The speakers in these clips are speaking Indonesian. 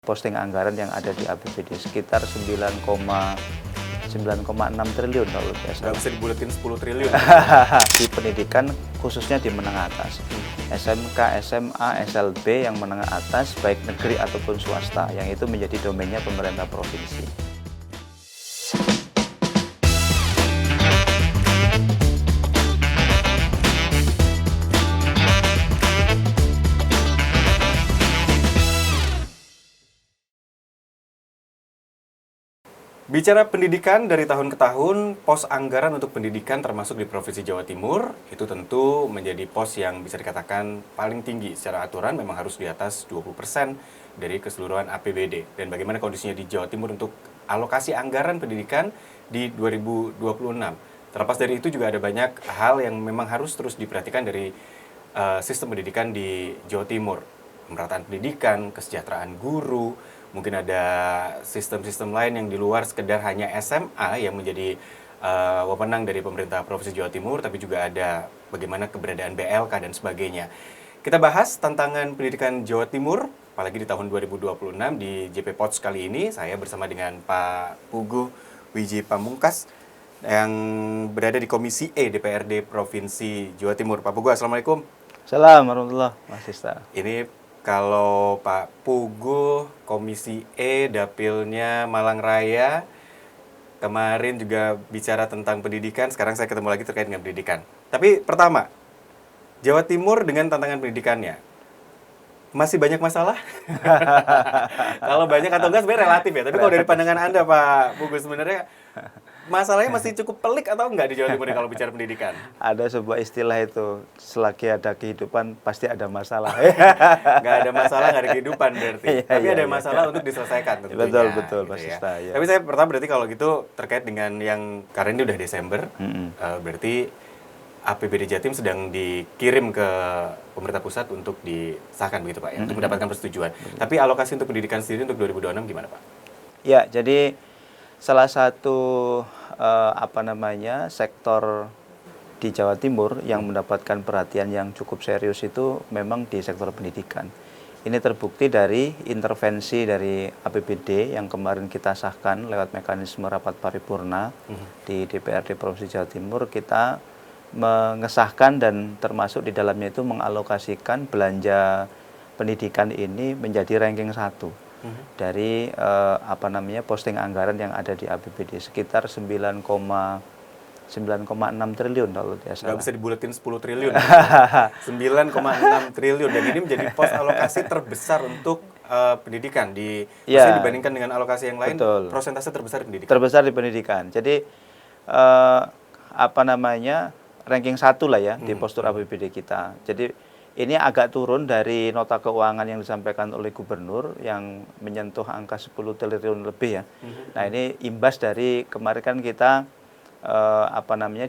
Posting anggaran yang ada di APBD sekitar 9,6 triliun kalau tidak salah. Nggak bisa dibuletin 10 triliun. Di pendidikan khususnya di menengah atas. SMK, SMA, SLB yang menengah atas baik negeri ataupun swasta yang itu menjadi domainnya pemerintah provinsi. Bicara pendidikan dari tahun ke tahun, pos anggaran untuk pendidikan termasuk di Provinsi Jawa Timur, itu tentu menjadi pos yang bisa dikatakan paling tinggi. Secara aturan memang harus di atas 20% dari keseluruhan APBD. Dan bagaimana kondisinya di Jawa Timur untuk alokasi anggaran pendidikan di 2026. Terlepas dari itu juga ada banyak hal yang memang harus terus diperhatikan dari sistem pendidikan di Jawa Timur. Pemerataan pendidikan, kesejahteraan guru, mungkin ada sistem-sistem lain yang di luar sekedar hanya SMA yang menjadi wewenang dari pemerintah Provinsi Jawa Timur, tapi juga ada bagaimana keberadaan BLK dan sebagainya. Kita bahas tantangan pendidikan Jawa Timur, apalagi di tahun 2026 di JP Pots kali ini. Saya bersama dengan Pak Puguh Wiji Pamungkas yang berada di Komisi E DPRD Provinsi Jawa Timur. Pak Puguh, Assalamualaikum. Assalamualaikum Mas Sista. Ini kalau Pak Puguh, Komisi E, Dapilnya Malang Raya, kemarin juga bicara tentang pendidikan, sekarang saya ketemu lagi terkait dengan pendidikan. Tapi pertama, Jawa Timur dengan tantangan pendidikannya, masih banyak masalah? Kalau banyak atau enggak sebenarnya relatif ya, tapi kalau dari pandangan Anda Pak Puguh, sebenarnya masalahnya masih cukup pelik atau enggak di Jawa Timur kalau bicara pendidikan? Ada sebuah istilah itu, selagi ada kehidupan pasti ada masalah. Nggak ada masalah, nggak ada kehidupan berarti. Tapi ada masalah untuk diselesaikan tentunya. Betul, gitu Mas ya. Sista. Ya. Tapi saya pertama berarti kalau gitu terkait dengan yang karena ini udah Desember, berarti APBD Jatim sedang dikirim ke pemerintah pusat untuk disahkan begitu Pak ya, untuk mendapatkan persetujuan. Tapi alokasi untuk pendidikan sendiri untuk 2026 gimana Pak? Ya, jadi salah satu sektor di Jawa Timur yang mendapatkan perhatian yang cukup serius itu memang di sektor pendidikan. Ini terbukti dari intervensi dari APBD yang kemarin kita sahkan lewat mekanisme rapat paripurna di DPRD Provinsi Jawa Timur. Kita mengesahkan dan termasuk di dalamnya itu mengalokasikan belanja pendidikan ini menjadi ranking 1 dari posting anggaran yang ada di APBD sekitar 9,6 triliun kalau tidak salah. Nggak bisa dibuletin 10 triliun. 9,6 triliun dan ini menjadi pos alokasi terbesar untuk pendidikan maksudnya dibandingkan dengan alokasi yang lain. Betul. Persentase terbesar di pendidikan. Terbesar di pendidikan. Jadi ranking 1 lah ya di postur APBD kita. Jadi ini agak turun dari nota keuangan yang disampaikan oleh gubernur yang menyentuh angka 10 triliun lebih ya. Nah, ini imbas dari kemarin kan kita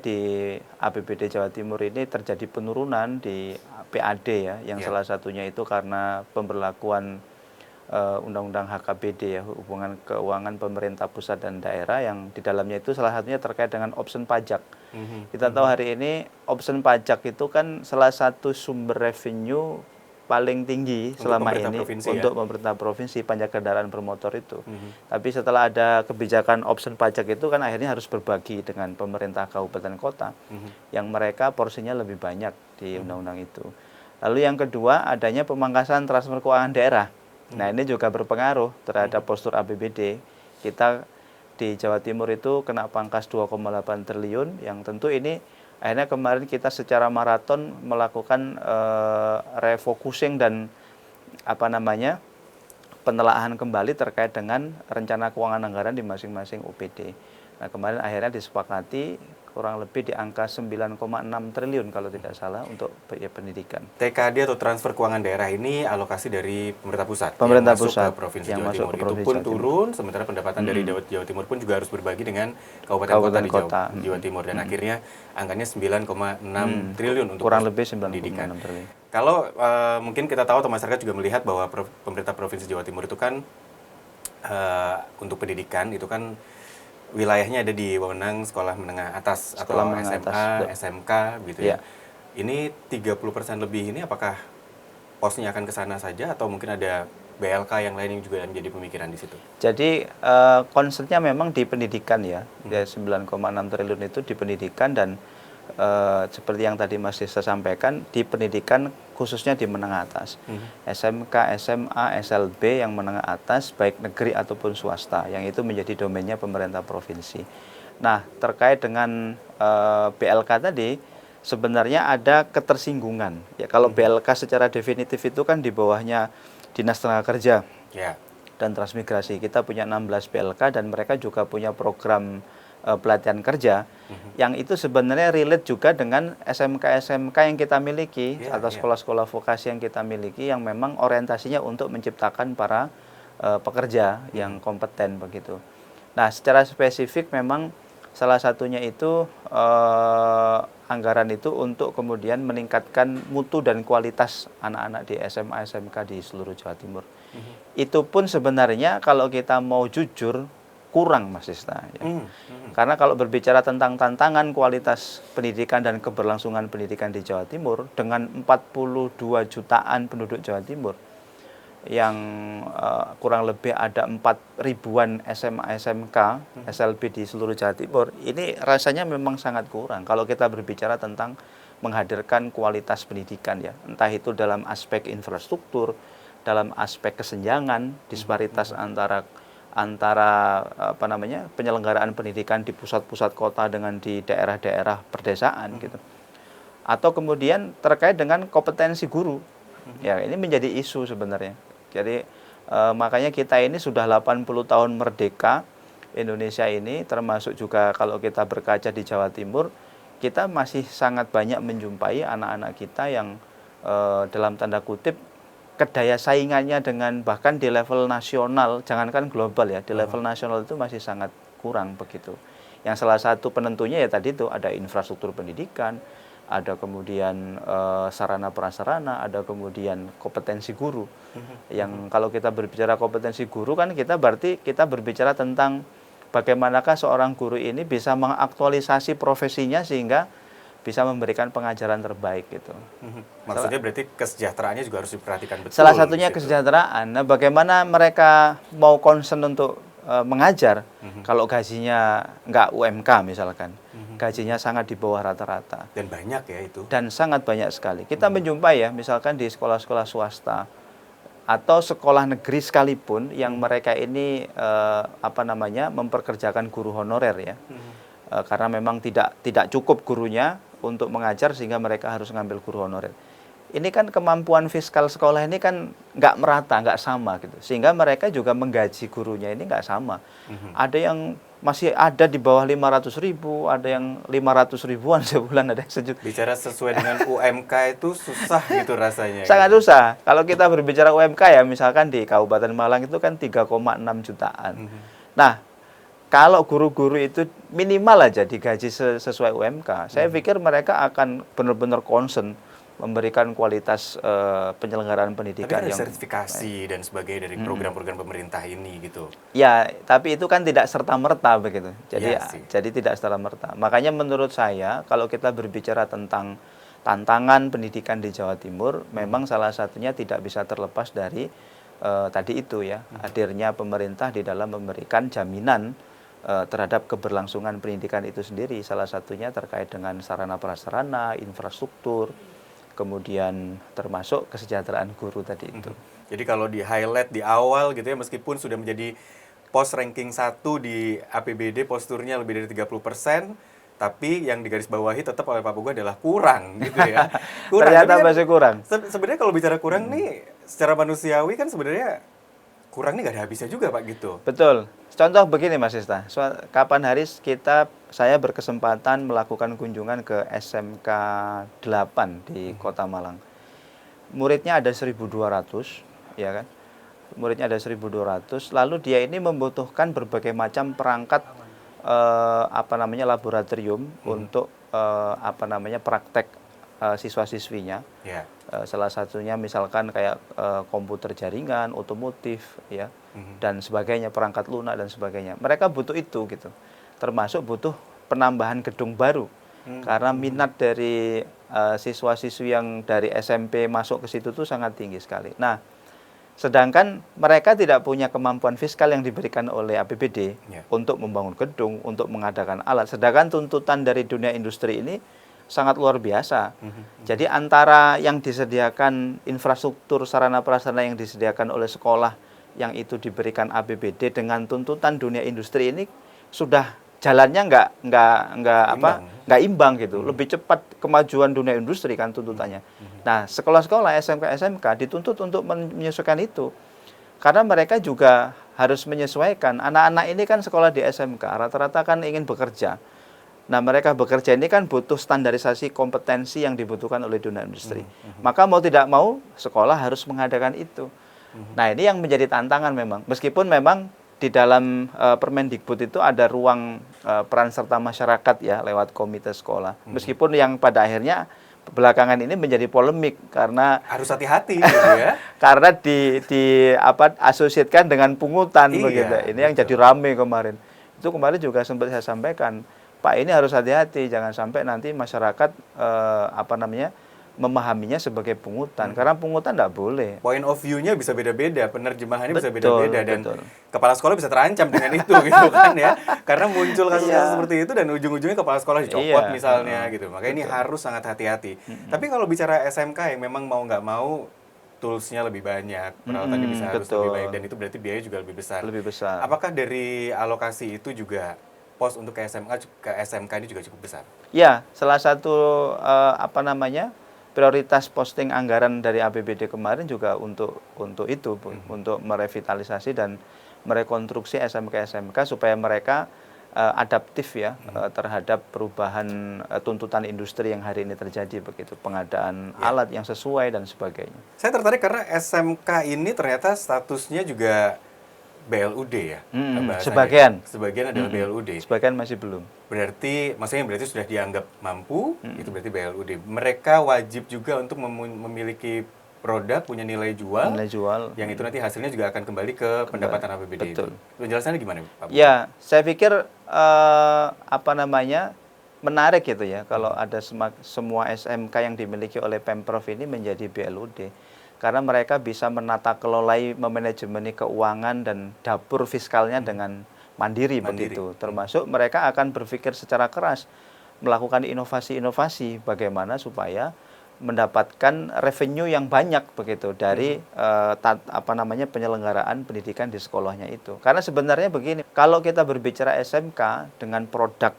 di APBD Jawa Timur ini terjadi penurunan di PAD ya, yang salah satunya itu karena pemberlakuan Undang-Undang HKBD ya, hubungan keuangan pemerintah pusat dan daerah yang di dalamnya itu salah satunya terkait dengan option pajak. Kita tahu hari ini option pajak itu kan salah satu sumber revenue paling tinggi untuk selama ini untuk pemerintah provinsi, pajak kendaraan bermotor itu. Tapi setelah ada kebijakan option pajak itu kan akhirnya harus berbagi dengan pemerintah kabupaten kota yang mereka porsinya lebih banyak di undang-undang itu. Lalu yang kedua adanya pemangkasan transfer keuangan daerah. Nah, ini juga berpengaruh terhadap postur APBD. Kita di Jawa Timur itu kena pangkas 2,8 triliun yang tentu ini akhirnya kemarin kita secara maraton melakukan refocusing dan penelaahan kembali terkait dengan rencana keuangan anggaran di masing-masing OPD. Nah, kemarin akhirnya disepakati kurang lebih di angka 9,6 triliun kalau tidak salah untuk pendidikan. TKD atau transfer keuangan daerah ini alokasi dari pemerintah pusat. Pemerintah yang pusat masuk ke Provinsi yang Jawa masuk Timur. ke Provinsi Itu pun Jawa Timur. turun, sementara pendapatan dari Jawa Timur pun juga harus berbagi dengan kabupaten kota di Jawa Timur. Dan akhirnya angkanya 9,6 triliun untuk kurang lebih 9,6 pendidikan. triliun. Kalau mungkin kita tahu atau masyarakat juga melihat bahwa pemerintah Provinsi Jawa Timur itu kan untuk pendidikan itu kan wilayahnya ada di wewenang sekolah menengah atas atau SMA, SMK gitu ya. Ini 30% lebih ini apakah posnya akan ke sana saja atau mungkin ada BLK yang lain yang juga menjadi pemikiran di situ? Jadi concernnya memang di pendidikan ya, 9,6 triliun itu di pendidikan dan seperti yang tadi Mas Desa sampaikan, di pendidikan khususnya di menengah atas. SMK, SMA, SLB yang menengah atas, baik negeri ataupun swasta, yang itu menjadi domainnya pemerintah provinsi. Nah, terkait dengan BLK tadi, sebenarnya ada ketersinggungan. Ya, kalau BLK secara definitif itu kan di bawahnya Dinas Tenaga Kerja dan Transmigrasi. Kita punya 16 BLK dan mereka juga punya program pelatihan kerja yang itu sebenarnya relate juga dengan SMK-SMK yang kita miliki atau sekolah-sekolah vokasi yang kita miliki yang memang orientasinya untuk menciptakan para pekerja yang kompeten begitu. Nah, secara spesifik memang salah satunya itu anggaran itu untuk kemudian meningkatkan mutu dan kualitas anak-anak di SMA SMK di seluruh Jawa Timur. Itu pun sebenarnya kalau kita mau jujur kurang, Mas Sista. Ya. Karena kalau berbicara tentang tantangan kualitas pendidikan dan keberlangsungan pendidikan di Jawa Timur dengan 42 jutaan penduduk Jawa Timur yang kurang lebih ada 4 ribuan SMA SMK SLB di seluruh Jawa Timur, ini rasanya memang sangat kurang kalau kita berbicara tentang menghadirkan kualitas pendidikan ya, entah itu dalam aspek infrastruktur, dalam aspek kesenjangan, disparitas antara penyelenggaraan pendidikan di pusat-pusat kota dengan di daerah-daerah perdesaan gitu. Atau kemudian terkait dengan kompetensi guru. Ya, ini menjadi isu sebenarnya. Jadi makanya kita ini sudah 80 tahun merdeka Indonesia ini, termasuk juga kalau kita berkaca di Jawa Timur, kita masih sangat banyak menjumpai anak-anak kita yang dalam tanda kutip kedaya saingannya dengan bahkan di level nasional, jangankan global ya, di level nasional itu masih sangat kurang begitu. Yang salah satu penentunya ya tadi itu ada infrastruktur pendidikan, ada kemudian sarana prasarana, ada kemudian kompetensi guru. Yang kalau kita berbicara kompetensi guru kan kita berarti kita berbicara tentang bagaimanakah seorang guru ini bisa mengaktualisasi profesinya sehingga bisa memberikan pengajaran terbaik gitu. Maksudnya berarti kesejahteraannya juga harus diperhatikan betul. Salah satunya kesejahteraan. Nah, bagaimana mereka mau concern untuk mengajar kalau gajinya nggak UMK misalkan, gajinya sangat di bawah rata-rata. Dan banyak ya itu. Dan sangat banyak sekali. Kita menjumpai ya, misalkan di sekolah-sekolah swasta atau sekolah negeri sekalipun yang mereka ini memperkerjakan guru honorer ya, karena memang tidak cukup gurunya untuk mengajar sehingga mereka harus ngambil guru honorer. Ini kan kemampuan fiskal sekolah ini kan nggak merata, nggak sama gitu. Sehingga mereka juga menggaji gurunya ini nggak sama. Ada yang masih ada di bawah 500 ribu, ada yang 500 ribuan sebulan, ada yang sejuta. Bicara sesuai dengan UMK itu susah gitu rasanya. Sangat susah. Kalau kita berbicara UMK ya, misalkan di Kabupaten Malang itu kan 3,6 jutaan. Nah, kalau guru-guru itu minimal aja digaji sesuai UMK, saya pikir mereka akan benar-benar concern memberikan kualitas penyelenggaraan pendidikan tapi yang sertifikasi dan sebagainya dari program-program pemerintah ini gitu. Ya, tapi itu kan tidak serta-merta begitu. Jadi Ya, jadi tidak serta-merta. Makanya menurut saya kalau kita berbicara tentang tantangan pendidikan di Jawa Timur, memang salah satunya tidak bisa terlepas dari tadi itu ya, hadirnya pemerintah di dalam memberikan jaminan terhadap keberlangsungan pendidikan itu sendiri. Salah satunya terkait dengan sarana prasarana, infrastruktur, kemudian termasuk kesejahteraan guru tadi itu. Jadi kalau di highlight di awal gitu ya, meskipun sudah menjadi pos ranking 1 di APBD, posturnya lebih dari 30%, tapi yang digarisbawahi tetap oleh Pak Pugu adalah kurang gitu ya. Ternyata masih kurang. Sebenarnya kalau bicara kurang nih, secara manusiawi kan sebenarnya kurang nih nggak ada habisnya juga Pak gitu. Betul. Contoh begini Mas Sista, kapan hari saya berkesempatan melakukan kunjungan ke SMK 8 di Kota Malang. Muridnya ada 1.200, ya kan? Muridnya ada 1.200, lalu dia ini membutuhkan berbagai macam perangkat laboratorium untuk praktek siswa-siswinya. Yeah. Salah satunya misalkan kayak komputer jaringan, otomotif, ya, dan sebagainya, perangkat lunak dan sebagainya. Mereka butuh itu gitu. Termasuk butuh penambahan gedung baru. Karena minat dari siswa-siswi yang dari SMP masuk ke situ tuh sangat tinggi sekali. Nah, Sedangkan mereka tidak punya kemampuan fiskal yang diberikan oleh APBD Ya. untuk membangun gedung, untuk mengadakan alat. Sedangkan tuntutan dari dunia industri ini sangat luar biasa. Jadi antara yang disediakan infrastruktur sarana prasarana yang disediakan oleh sekolah yang itu diberikan APBD dengan tuntutan dunia industri ini sudah jalannya nggak imbang gitu. Lebih cepat kemajuan dunia industri kan tuntutannya. Nah, sekolah-sekolah SMK dituntut untuk menyesuaikan itu. Karena mereka juga harus menyesuaikan. Anak-anak ini kan sekolah di SMK, rata-rata kan ingin bekerja. Nah, mereka bekerja ini kan butuh standarisasi kompetensi yang dibutuhkan oleh dunia industri. Maka mau tidak mau, sekolah harus mengadakan itu. Nah, ini yang menjadi tantangan memang. Meskipun memang di dalam Permendikbud itu ada ruang peran serta masyarakat ya lewat komite sekolah. Meskipun yang pada akhirnya belakangan ini menjadi polemik karena Harus hati-hati gitu ya. karena asosiatkan dengan pungutan Iya, begitu. Ini yang betul. jadi rame kemarin. Itu kemarin juga sempat saya sampaikan, Pak, ini harus hati-hati, jangan sampai nanti masyarakat memahaminya sebagai pungutan. Karena pungutan tidak boleh. Point of view-nya bisa beda-beda, penerjemahannya bisa Betul, beda-beda, dan betul. kepala sekolah bisa terancam dengan itu gitu kan ya. Karena muncul kasus-kasus Iya. seperti itu dan ujung-ujungnya kepala sekolah dicopot Iya, misalnya gitu. Makanya ini harus sangat hati-hati. Tapi kalau bicara SMK yang memang mau nggak mau tools-nya lebih banyak, peralatannya bisa harus betul. lebih baik, dan itu berarti biaya juga lebih besar. Lebih besar. Apakah dari alokasi itu juga pos untuk ke SMK ini juga cukup besar? Ya, salah satu prioritas posting anggaran dari APBD kemarin juga untuk itu, untuk merevitalisasi dan merekonstruksi SMK-SMK supaya mereka adaptif ya terhadap perubahan tuntutan industri yang hari ini terjadi begitu, pengadaan alat yang sesuai dan sebagainya. Saya tertarik karena SMK ini ternyata statusnya juga BLUD ya, bahasanya. Sebagian adalah BLUD. Sebagian masih belum. Berarti sudah dianggap mampu, itu berarti BLUD. Mereka wajib juga untuk memiliki produk, punya nilai jual. Nilai jual. Yang itu nanti hasilnya juga akan kembali ke pendapatan APBD itu. Betul. Penjelasannya gimana, Pak? Ya, saya pikir menarik gitu ya kalau ada semua SMK yang dimiliki oleh Pemprov ini menjadi BLUD. Karena mereka bisa menata kelolai, memanajemeni keuangan dan dapur fiskalnya dengan mandiri begitu. Termasuk mereka akan berpikir secara keras melakukan inovasi-inovasi bagaimana supaya mendapatkan revenue yang banyak begitu dari penyelenggaraan pendidikan di sekolahnya itu. Karena sebenarnya begini, kalau kita berbicara SMK dengan produk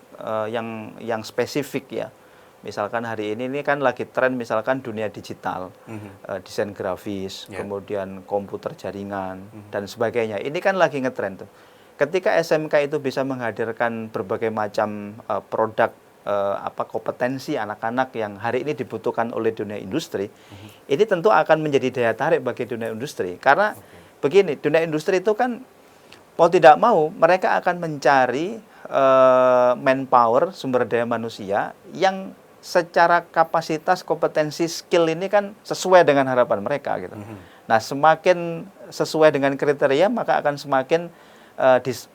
yang spesifik ya. Misalkan hari ini kan lagi tren misalkan dunia digital, desain grafis, kemudian komputer jaringan dan sebagainya. Ini kan lagi ngetren tuh. Ketika SMK itu bisa menghadirkan berbagai macam produk kompetensi anak-anak yang hari ini dibutuhkan oleh dunia industri, ini tentu akan menjadi daya tarik bagi dunia industri. Karena begini, dunia industri itu kan mau tidak mau mereka akan mencari manpower, sumber daya manusia yang secara kapasitas, kompetensi, skill ini kan sesuai dengan harapan mereka gitu. Nah, semakin sesuai dengan kriteria maka akan semakin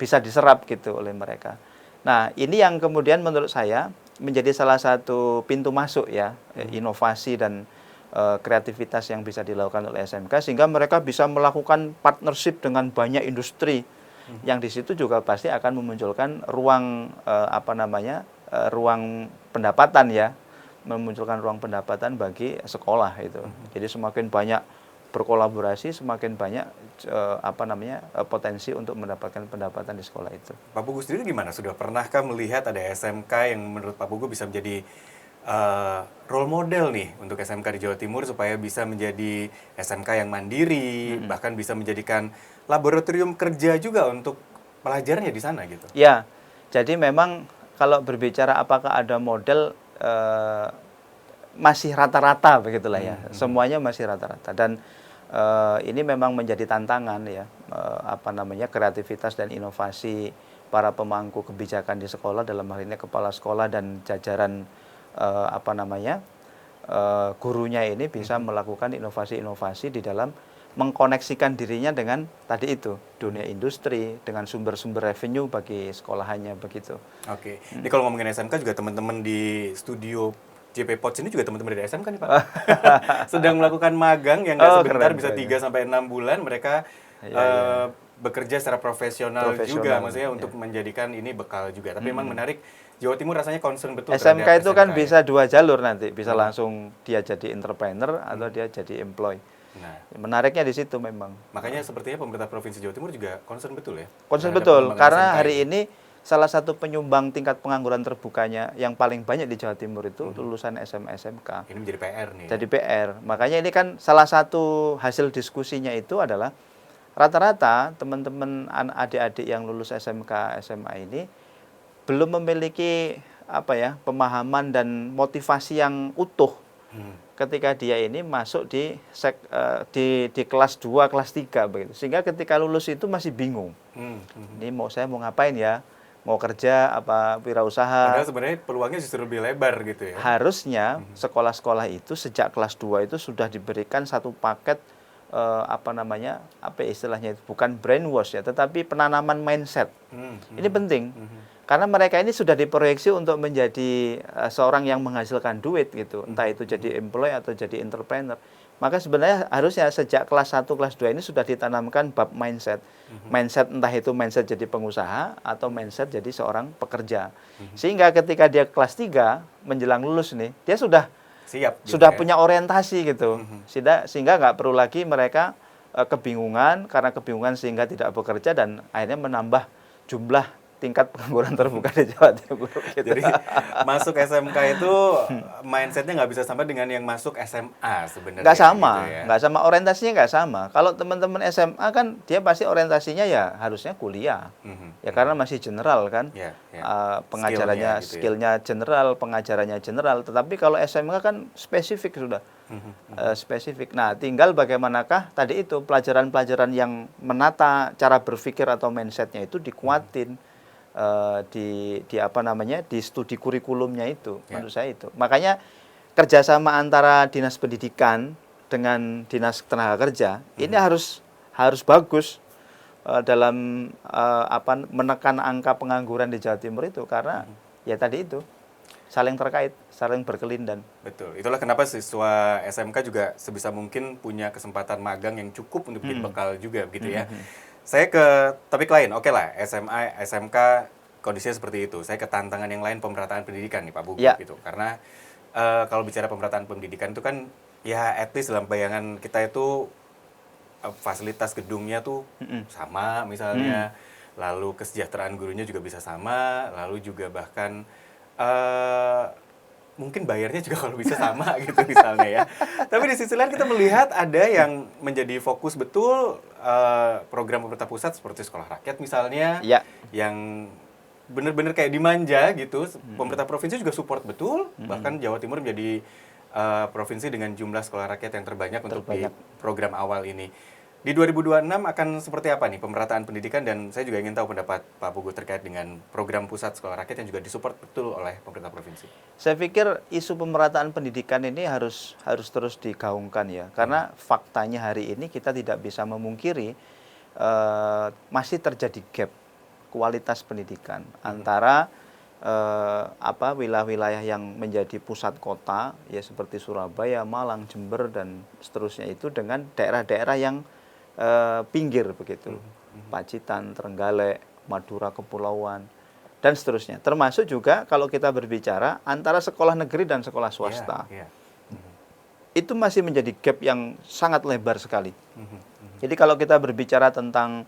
bisa diserap gitu oleh mereka. Nah, ini yang kemudian menurut saya menjadi salah satu pintu masuk ya, inovasi dan kreativitas yang bisa dilakukan oleh SMK sehingga mereka bisa melakukan partnership dengan banyak industri yang di situ juga pasti akan memunculkan ruang ruang pendapatan ya, memunculkan ruang pendapatan bagi sekolah itu. Jadi semakin banyak berkolaborasi, semakin banyak potensi untuk mendapatkan pendapatan di sekolah itu. Pak Pugu sendiri gimana? Sudah pernahkah melihat ada SMK yang menurut Pak Pugu bisa menjadi role model nih untuk SMK di Jawa Timur supaya bisa menjadi SMK yang mandiri, bahkan bisa menjadikan laboratorium kerja juga untuk pelajarnya di sana gitu? Ya, jadi memang kalau berbicara apakah ada model, masih rata-rata begitulah ya, semuanya masih rata-rata dan ini memang menjadi tantangan ya, kreativitas dan inovasi para pemangku kebijakan di sekolah, dalam hal ini kepala sekolah dan jajaran gurunya ini bisa melakukan inovasi-inovasi di dalam mengkoneksikan dirinya dengan tadi itu dunia industri dengan sumber-sumber revenue bagi sekolahannya begitu. Oke. Ini kalau ngomongin SMK juga teman-teman di studio JP Pots ini juga teman-teman dari SMK nih Pak. Sedang melakukan magang yang nggak sebentar, bisa 3 sampai 6 bulan mereka bekerja secara profesional juga, maksudnya untuk menjadikan ini bekal juga. Tapi memang menarik, Jawa Timur rasanya concern betul SMK terhadap itu kan SMK, bisa 2 jalur nanti, bisa langsung dia jadi entrepreneur atau dia jadi employee. Nah, Menariknya di situ memang. makanya sepertinya pemerintah Provinsi Jawa Timur juga concern betul ya. Concern terhadap betul, pengembangan karena SMK hari ini salah satu penyumbang tingkat pengangguran terbukanya yang paling banyak di Jawa Timur itu lulusan SMA SMK. Ini menjadi PR nih. Jadi PR. Makanya ini kan salah satu hasil diskusinya itu adalah rata-rata teman-teman adik-adik yang lulus SMK SMA ini belum memiliki pemahaman dan motivasi yang utuh ketika dia ini masuk di kelas 2, kelas 3 begitu. Sehingga ketika lulus itu masih bingung. Ini saya mau ngapain ya? Mau kerja apa wirausaha? Padahal sebenarnya peluangnya justru lebih lebar gitu ya. Harusnya sekolah-sekolah itu sejak kelas 2 itu sudah diberikan satu paket istilahnya itu bukan brainwash ya, tetapi penanaman mindset. Ini penting. Karena mereka ini sudah diproyeksi untuk menjadi seorang yang menghasilkan duit gitu, entah itu jadi employee atau jadi entrepreneur. Maka sebenarnya harusnya sejak kelas 1, kelas 2 ini sudah ditanamkan bab mindset. Mindset entah itu mindset jadi pengusaha atau mindset jadi seorang pekerja. Sehingga ketika dia kelas 3 menjelang lulus nih, dia sudah siap gitu sudah ya. punya orientasi gitu. Sehingga nggak perlu lagi mereka kebingungan, karena kebingungan sehingga tidak bekerja dan akhirnya menambah jumlah tingkat pengangguran terbuka di Jawa Timur. Gitu. Jadi masuk SMK itu mindsetnya nggak bisa sama dengan yang masuk SMA sebenarnya. Nggak sama, gitu ya. nggak sama, orientasinya nggak sama. Kalau teman-teman SMA kan dia pasti orientasinya ya harusnya kuliah, ya karena masih general kan, pengajarannya skillnya general, pengajarannya general. Tetapi kalau SMK kan spesifik sudah, spesifik. Nah, tinggal bagaimanakah tadi itu pelajaran-pelajaran yang menata cara berpikir atau mindsetnya itu dikuatin. Di studi kurikulumnya itu, menurut saya itu. Makanya kerjasama antara dinas pendidikan dengan dinas tenaga kerja ini harus bagus dalam menekan angka pengangguran di Jawa Timur itu, karena ya tadi itu saling terkait, saling berkelindan. Betul. Itulah kenapa siswa SMK juga sebisa mungkin punya kesempatan magang yang cukup untuk bikin bekal juga gitu ya. Saya ke topik lain, oke lah, SMA, SMK kondisinya seperti itu. Saya ke tantangan yang lain, pemerataan pendidikan nih Pak Bugu gitu. Karena kalau bicara pemerataan pendidikan itu kan ya at least dalam bayangan kita itu fasilitas gedungnya tuh sama misalnya, lalu kesejahteraan gurunya juga bisa sama, lalu juga bahkan mungkin bayarnya juga kalau bisa sama gitu misalnya ya. Tapi di sisi lain kita melihat ada yang menjadi fokus betul program pemerintah pusat seperti sekolah rakyat misalnya, yang benar-benar kayak dimanja gitu. Pemerintah provinsi juga support betul, bahkan Jawa Timur menjadi provinsi dengan jumlah sekolah rakyat yang terbanyak untuk di program awal ini. Di 2026 akan seperti apa nih pemerataan pendidikan, dan saya juga ingin tahu pendapat Pak Pugu terkait dengan program pusat sekolah rakyat yang juga disupport betul oleh pemerintah provinsi. Saya pikir isu pemerataan pendidikan ini harus terus digaungkan ya, karena faktanya hari ini kita tidak bisa memungkiri masih terjadi gap kualitas pendidikan antara wilayah-wilayah yang menjadi pusat kota ya seperti Surabaya, Malang, Jember dan seterusnya itu dengan daerah-daerah yang pinggir begitu, Pacitan, Trenggalek, Madura, Kepulauan dan seterusnya. Termasuk juga kalau kita berbicara antara sekolah negeri dan sekolah swasta, itu masih menjadi gap yang sangat lebar sekali. Jadi kalau kita berbicara tentang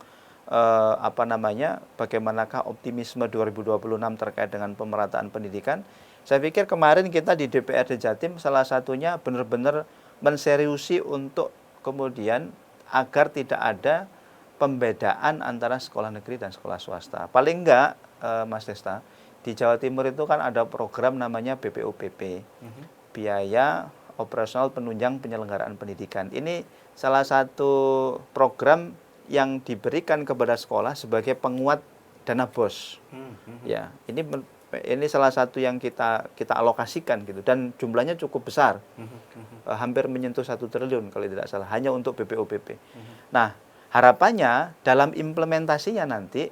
bagaimanakah optimisme 2026 terkait dengan pemerataan pendidikan, saya pikir kemarin kita di DPRD Jatim salah satunya benar-benar menseriusi untuk kemudian agar tidak ada pembedaan antara sekolah negeri dan sekolah swasta. Paling enggak, Mas Desta, di Jawa Timur itu kan ada program namanya BPOPP, Biaya Operasional Penunjang Penyelenggaraan Pendidikan. Ini salah satu program yang diberikan kepada sekolah sebagai penguat dana BOS. Ya, ini salah satu yang kita alokasikan gitu, dan jumlahnya cukup besar, hampir menyentuh 1 triliun kalau tidak salah, hanya untuk BPOPP. Nah, harapannya dalam implementasinya nanti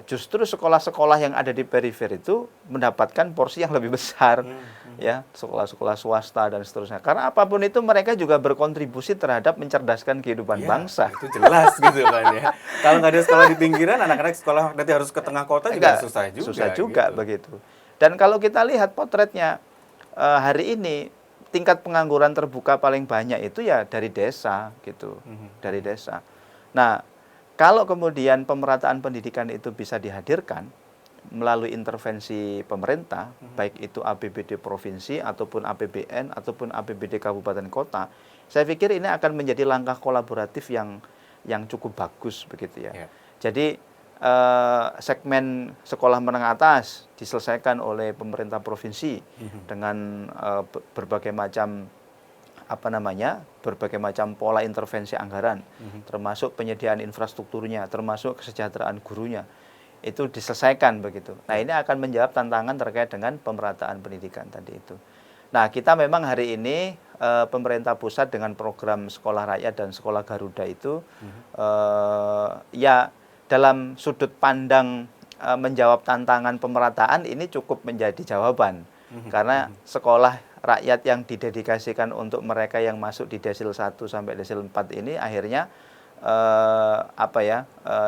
justru sekolah-sekolah yang ada di perifer itu mendapatkan porsi yang lebih besar, ya, sekolah-sekolah swasta dan seterusnya. Karena apapun itu mereka juga berkontribusi terhadap mencerdaskan kehidupan bangsa. Itu jelas gitu kan ya. Kalau nggak ada sekolah di pinggiran, anak-anak sekolah nanti harus ke tengah kota juga susah juga. Susah juga gitu. begitu. Dan kalau kita lihat potretnya hari ini, tingkat pengangguran terbuka paling banyak itu ya dari desa gitu, dari desa. Nah, kalau kemudian pemerataan pendidikan itu bisa dihadirkan melalui intervensi pemerintah, baik itu APBD provinsi ataupun APBN ataupun APBD kabupaten kota, saya pikir ini akan menjadi langkah kolaboratif yang cukup bagus begitu ya. Jadi segmen sekolah menengah atas diselesaikan oleh pemerintah provinsi dengan berbagai macam berbagai macam pola intervensi anggaran, termasuk penyediaan infrastrukturnya, termasuk kesejahteraan gurunya, itu diselesaikan begitu. Nah, ini akan menjawab tantangan terkait dengan pemerataan pendidikan tadi itu. Nah, kita memang hari ini pemerintah pusat dengan program Sekolah Rakyat dan Sekolah Garuda itu ya dalam sudut pandang menjawab tantangan pemerataan ini cukup menjadi jawaban. Karena sekolah rakyat yang didedikasikan untuk mereka yang masuk di desil 1 sampai desil 4 ini akhirnya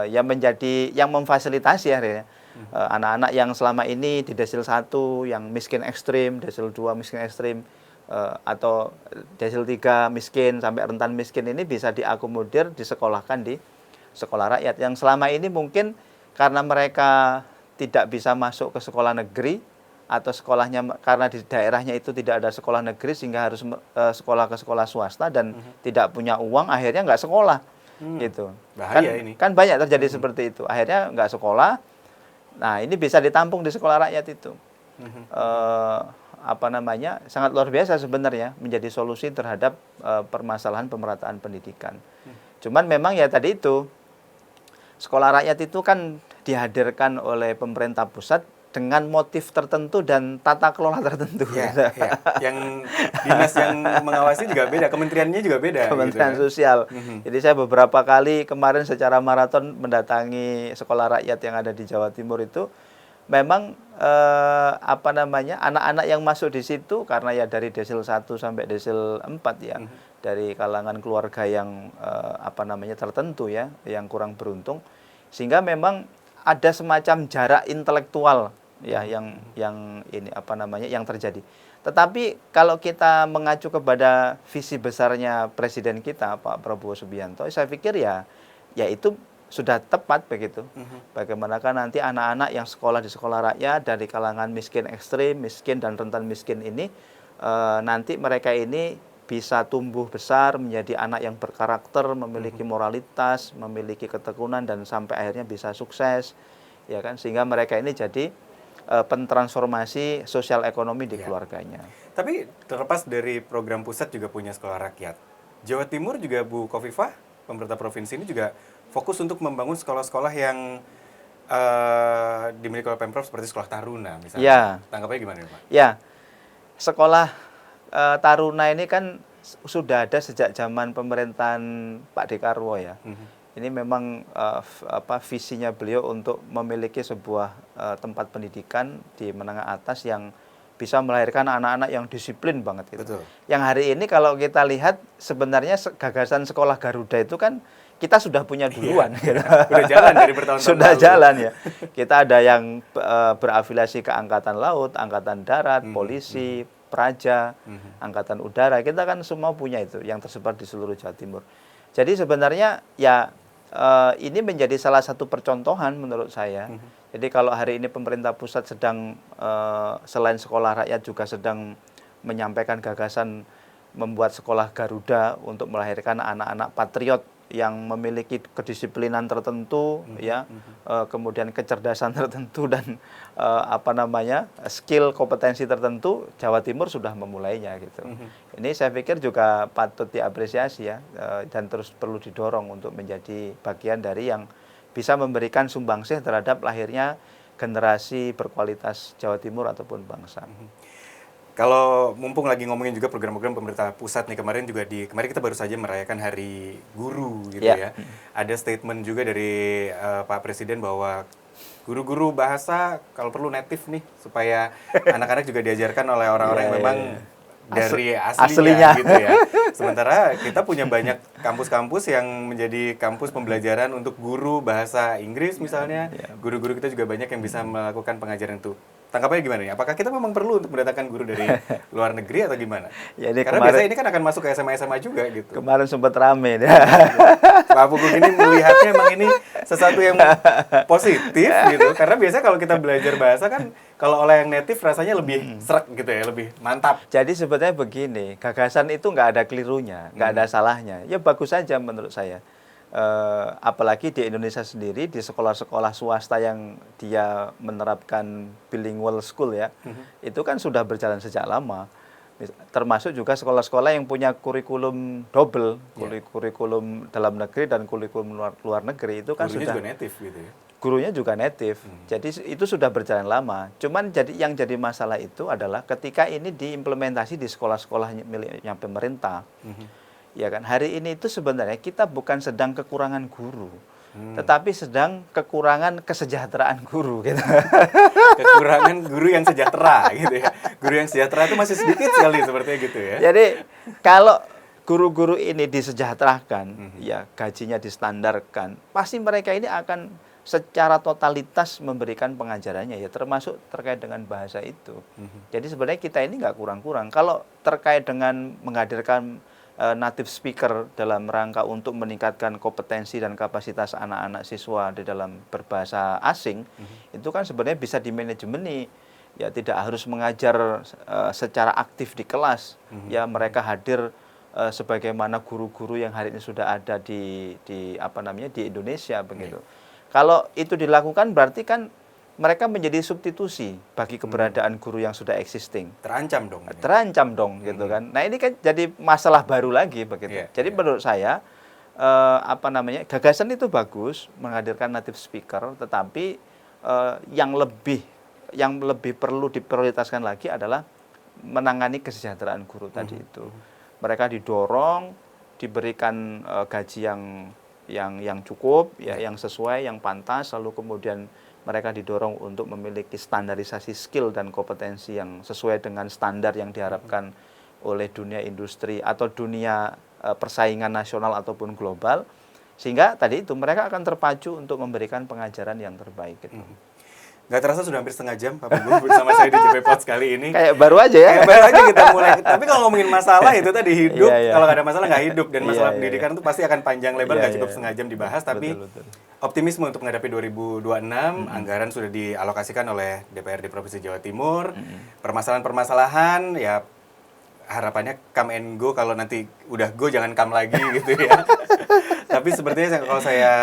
yang menjadi yang memfasilitasi akhirnya anak-anak yang selama ini di desil 1 yang miskin ekstrim, desil 2 miskin ekstrim atau desil 3 miskin sampai rentan miskin ini bisa diakomodir disekolahkan di sekolah rakyat yang selama ini mungkin karena mereka tidak bisa masuk ke sekolah negeri atau sekolahnya karena di daerahnya itu tidak ada sekolah negeri sehingga harus sekolah ke sekolah swasta dan tidak punya uang akhirnya nggak sekolah gitu. Bahaya ini. Kan banyak terjadi seperti itu. Akhirnya nggak sekolah. Nah, ini bisa ditampung di sekolah rakyat itu. Sangat luar biasa sebenarnya menjadi solusi terhadap permasalahan pemerataan pendidikan. Cuman memang ya tadi itu sekolah rakyat itu kan dihadirkan oleh pemerintah pusat dengan motif tertentu dan tata kelola tertentu. Ya. Yang dinas yang mengawasi juga beda, kementeriannya juga beda. Kementerian gitu, Sosial. Jadi saya beberapa kali kemarin secara maraton mendatangi sekolah rakyat yang ada di Jawa Timur itu, memang anak-anak yang masuk di situ karena ya dari desil 1 sampai desil 4 ya, dari kalangan keluarga yang tertentu ya, yang kurang beruntung, sehingga memang ada semacam jarak intelektual ya yang terjadi. Tetapi kalau kita mengacu kepada visi besarnya presiden kita Pak Prabowo Subianto, saya pikir ya itu sudah tepat begitu. Bagaimanakah nanti anak-anak yang sekolah di sekolah rakyat dari kalangan miskin ekstrim, miskin dan rentan miskin ini nanti mereka ini bisa tumbuh besar menjadi anak yang berkarakter, memiliki moralitas, memiliki ketekunan dan sampai akhirnya bisa sukses, ya kan? Sehingga mereka ini jadi pentransformasi sosial ekonomi di keluarganya. Tapi terlepas dari program pusat juga punya sekolah rakyat, Jawa Timur juga Bu Khofifah, pemerintah provinsi ini juga fokus untuk membangun sekolah-sekolah yang dimiliki oleh Pemprov seperti sekolah taruna misalnya. Ya. Tanggapannya gimana Pak? Ya, sekolah taruna ini kan sudah ada sejak zaman pemerintahan Pak Dekarwo ya. Ini memang visinya beliau untuk memiliki sebuah tempat pendidikan di menengah atas yang bisa melahirkan anak-anak yang disiplin banget gitu. Betul. Yang hari ini kalau kita lihat sebenarnya gagasan sekolah Garuda itu kan kita sudah punya duluan. Gitu. Sudah jalan dari bertahun-tahun Sudah lalu. jalan ya. Kita ada yang berafiliasi ke Angkatan Laut, Angkatan Darat, Polisi, Praja, Angkatan Udara. Kita kan semua punya itu yang tersebar di seluruh Jawa Timur. Jadi sebenarnya ya ini menjadi salah satu percontohan menurut saya. Jadi kalau hari ini pemerintah pusat sedang selain sekolah rakyat juga sedang menyampaikan gagasan membuat sekolah Garuda untuk melahirkan anak-anak patriot yang memiliki kedisiplinan tertentu, kemudian kecerdasan tertentu dan skill kompetensi tertentu, Jawa Timur sudah memulainya gitu. Ini saya pikir juga patut diapresiasi ya, dan terus perlu didorong untuk menjadi bagian dari yang bisa memberikan sumbangsih terhadap lahirnya generasi berkualitas Jawa Timur ataupun bangsa. Kalau mumpung lagi ngomongin juga program-program pemerintah pusat nih, kemarin kita baru saja merayakan Hari Guru gitu ya. Ada statement juga dari Pak Presiden bahwa Guru-guru bahasa kalau perlu native nih supaya anak-anak juga diajarkan oleh orang-orang yang memang dari aslinya gitu ya. Sementara kita punya banyak kampus-kampus yang menjadi kampus pembelajaran untuk guru bahasa Inggris misalnya. Guru-guru kita juga banyak yang bisa melakukan pengajaran itu. Tanggapannya gimana nih? Apakah kita memang perlu untuk mendatangkan guru dari luar negeri atau gimana? Ya, ini Karena biasanya ini kan akan masuk ke SMA-SMA juga gitu. Kemarin sempat rame. Pak Pugong ini melihatnya emang ini sesuatu yang positif gitu. Karena biasanya kalau kita belajar bahasa kan kalau oleh yang native rasanya lebih srek gitu ya, lebih mantap. Jadi sebetulnya begini, gagasan itu nggak ada kelirunya, nggak ada salahnya. Ya bagus saja menurut saya. Apalagi di Indonesia sendiri, di sekolah-sekolah swasta yang dia menerapkan bilingual school ya, itu kan sudah berjalan sejak lama. Termasuk juga sekolah-sekolah yang punya kurikulum double, kurikulum dalam negeri dan kurikulum luar negeri itu kan Gurunya sudah juga native gitu ya. Gurunya juga native. Jadi itu sudah berjalan lama. Cuman yang jadi masalah itu adalah ketika ini diimplementasi di sekolah-sekolah miliknya pemerintah. Ya kan, hari ini itu sebenarnya kita bukan sedang kekurangan guru, tetapi sedang kekurangan kesejahteraan guru gitu. Kekurangan guru yang sejahtera gitu ya. Guru yang sejahtera itu masih sedikit sekali sepertinya gitu ya. Jadi kalau guru-guru ini disejahterakan, ya gajinya distandarkan, pasti mereka ini akan secara totalitas memberikan pengajarannya ya, termasuk terkait dengan bahasa itu. Jadi sebenarnya kita ini nggak kurang-kurang. Kalau terkait dengan menghadirkan native speaker dalam rangka untuk meningkatkan kompetensi dan kapasitas anak-anak siswa di dalam berbahasa asing, itu kan sebenarnya bisa dimanajemeni. Ya tidak harus mengajar secara aktif di kelas. Ya mereka hadir sebagaimana guru-guru yang hari ini sudah ada di Indonesia begitu. Kalau itu dilakukan berarti kan mereka menjadi substitusi bagi keberadaan guru yang sudah existing. Terancam dong. Terancam dong gitu kan. Nah ini kan jadi masalah baru lagi begitu. Jadi menurut saya gagasan itu bagus menghadirkan native speaker, tetapi yang lebih perlu diprioritaskan lagi adalah menangani kesejahteraan guru tadi itu. Mereka didorong diberikan gaji yang cukup, ya, yang sesuai, yang pantas, lalu kemudian mereka didorong untuk memiliki standarisasi skill dan kompetensi yang sesuai dengan standar yang diharapkan oleh dunia industri atau dunia persaingan nasional ataupun global, sehingga tadi itu mereka akan terpacu untuk memberikan pengajaran yang terbaik gitu. Nggak terasa sudah hampir setengah jam Pak Pugong bersama saya di JP Pods kali ini. Kayak baru aja ya. Kayak baru aja kita mulai. Tapi kalau ngomongin masalah itu tadi hidup, kalau nggak ada masalah nggak hidup. Dan masalah pendidikan itu pasti akan panjang lebar, nggak cukup setengah jam dibahas. Tapi optimisme untuk menghadapi 2026, anggaran sudah dialokasikan oleh DPRD Provinsi Jawa Timur. Permasalahan-permasalahan, ya harapannya come and go, kalau nanti udah go jangan come lagi gitu ya. Tapi sepertinya kalau saya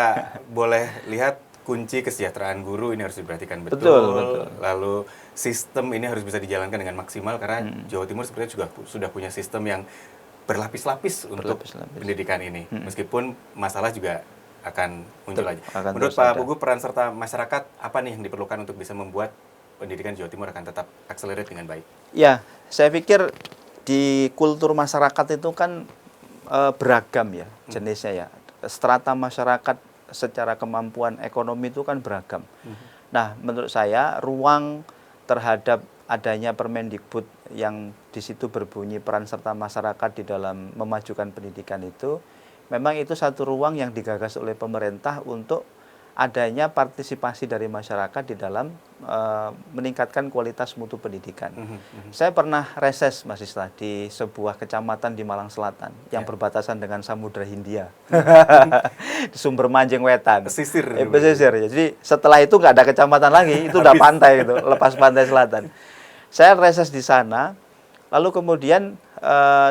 boleh lihat, kunci kesejahteraan guru ini harus diperhatikan betul. Lalu sistem ini harus bisa dijalankan dengan maksimal karena Jawa Timur sepertinya juga sudah punya sistem yang berlapis-lapis untuk pendidikan ini. Meskipun masalah juga akan muncul aja. Menurut Pak Pugong, peran serta masyarakat apa nih yang diperlukan untuk bisa membuat pendidikan Jawa Timur akan tetap accelerate dengan baik? Ya, saya pikir di kultur masyarakat itu kan beragam ya jenisnya ya. Strata masyarakat secara kemampuan ekonomi itu kan beragam. Nah, menurut saya ruang terhadap adanya Permendikbud yang di situ berbunyi peran serta masyarakat di dalam memajukan pendidikan itu, memang itu satu ruang yang digagas oleh pemerintah untuk adanya partisipasi dari masyarakat di dalam meningkatkan kualitas mutu pendidikan. Saya pernah reses Mas Islah di sebuah kecamatan di Malang Selatan yang berbatasan dengan Samudra Hindia. Di Sumber Manjing Wetan. Pesisir. Pesisir. Jadi setelah itu nggak ada kecamatan lagi, itu udah pantai itu, lepas pantai selatan. Saya reses di sana, lalu kemudian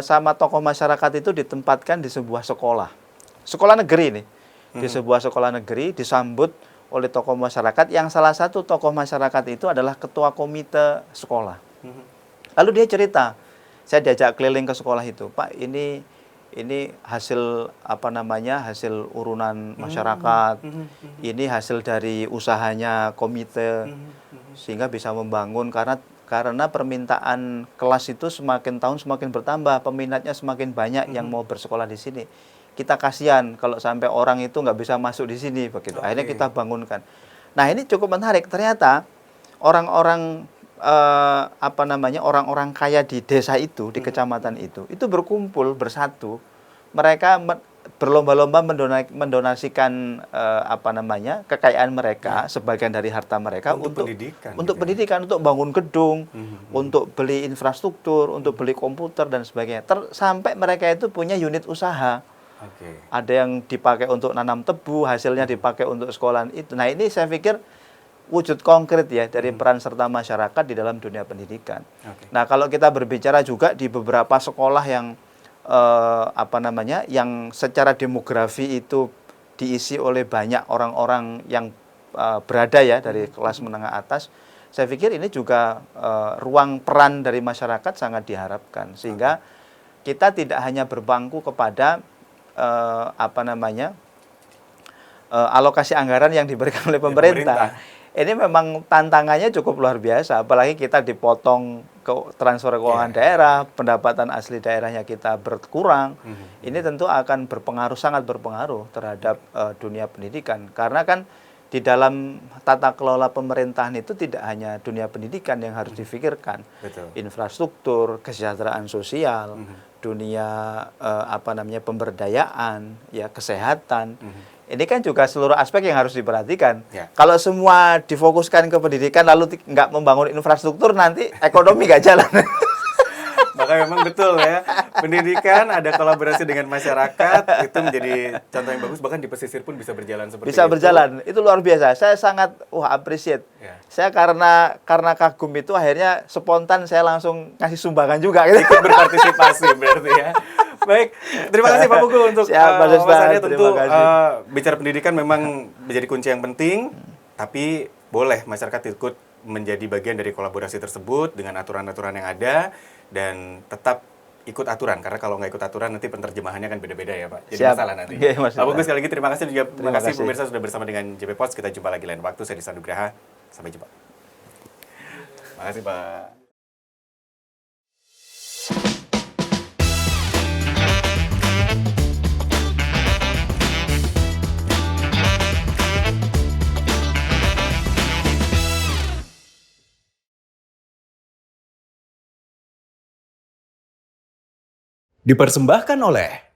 sama tokoh masyarakat itu ditempatkan di sebuah sekolah negeri nih. Di sebuah sekolah negeri disambut oleh tokoh masyarakat yang salah satu tokoh masyarakat itu adalah ketua komite sekolah. Lalu dia cerita, saya diajak keliling ke sekolah itu, Pak, ini hasil hasil urunan masyarakat, ini hasil dari usahanya komite, sehingga bisa membangun karena permintaan kelas itu semakin tahun semakin bertambah, peminatnya semakin banyak yang mau bersekolah di sini. Kita kasihan kalau sampai orang itu nggak bisa masuk di sini begitu. Akhirnya kita bangunkan. Nah, ini cukup menarik. Ternyata orang-orang orang-orang kaya di desa itu, di kecamatan itu berkumpul bersatu. Mereka berlomba-lomba mendonasikan kekayaan mereka, sebagian dari harta mereka untuk pendidikan, pendidikan, untuk bangun gedung, untuk beli infrastruktur, untuk beli komputer dan sebagainya. Sampai mereka itu punya unit usaha. Ada yang dipakai untuk nanam tebu, hasilnya dipakai untuk sekolahan itu. Nah, ini saya pikir wujud konkret ya dari peran serta masyarakat di dalam dunia pendidikan. Nah, kalau kita berbicara juga di beberapa sekolah yang yang secara demografi itu diisi oleh banyak orang-orang yang berada ya dari kelas menengah atas, saya pikir ini juga ruang peran dari masyarakat sangat diharapkan, sehingga kita tidak hanya berbangku kepada alokasi anggaran yang diberikan oleh pemerintah. Ini memang tantangannya cukup luar biasa, apalagi kita dipotong transfer keuangan daerah, pendapatan asli daerahnya kita berkurang. Ini tentu akan sangat berpengaruh terhadap dunia pendidikan. Karena kan di dalam tata kelola pemerintahan itu tidak hanya dunia pendidikan yang harus difikirkan. Infrastruktur, kesejahteraan sosial, dunia pemberdayaan, ya kesehatan. Ini kan juga seluruh aspek yang harus diperhatikan. Kalau semua difokuskan ke pendidikan lalu nggak membangun infrastruktur, nanti ekonomi nggak jalan. Maka memang betul ya, pendidikan ada kolaborasi dengan masyarakat, itu menjadi contoh yang bagus, bahkan di pesisir pun bisa berjalan seperti itu. Bisa berjalan, itu luar biasa. Saya sangat appreciate. Saya karena kagum itu akhirnya spontan saya langsung ngasih sumbangan juga. Ikut berpartisipasi berarti ya. Baik, terima kasih Pak Pugu untuk wawasannya. Tentu bicara pendidikan memang menjadi kunci yang penting, tapi boleh masyarakat ikut menjadi bagian dari kolaborasi tersebut dengan aturan-aturan yang ada, dan tetap ikut aturan, karena kalau nggak ikut aturan nanti penerjemahannya kan beda-beda ya Pak. Jadi masalah nanti. Pak Pugu, sekali lagi terima kasih, juga terima kasih pemirsa sudah bersama dengan JP Pos. Kita jumpa lagi lain waktu. Saya Disa Nugraha. Sampai jumpa. Terima kasih Pak. Dipersembahkan oleh